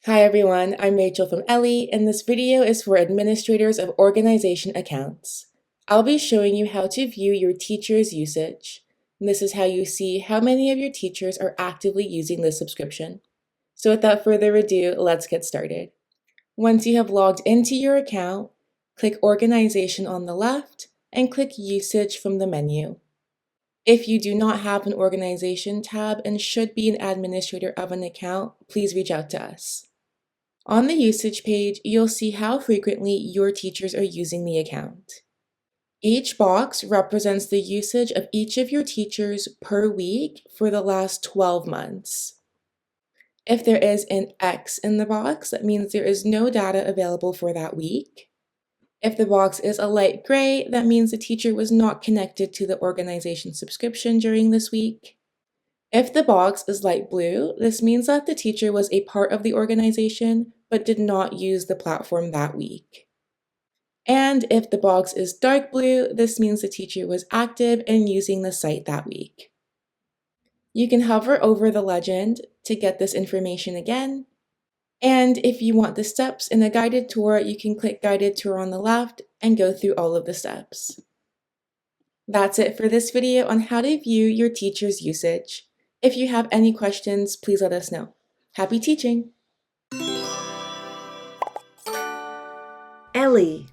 Hi everyone, I'm Rachel from Ellii, and this video is for administrators of organization accounts. I'll be showing you how to view your teacher's usage. And this is how you see how many of your teachers are actively using this subscription. So without further ado, let's get started. Once you have logged into your account, click Organization on the left and click Usage from the menu. If you do not have an organization tab and should be an administrator of an account, please reach out to us. On the usage page, you'll see how frequently your teachers are using the account. Each box represents the usage of each of your teachers per week for the last 12 months. If there is an X in the box, that means there is no data available for that week. If the box is a light gray, that means the teacher was not connected to the organization subscription during this week. If the box is light blue, this means that the teacher was a part of the organization but did not use the platform that week. And if the box is dark blue, this means the teacher was active and using the site that week. You can hover over the legend to get this information again. And if you want the steps in a guided tour, you can click Guided Tour on the left and go through all of the steps. That's it for this video on how to view your teacher's usage. If you have any questions, please let us know. Happy teaching! Ellii.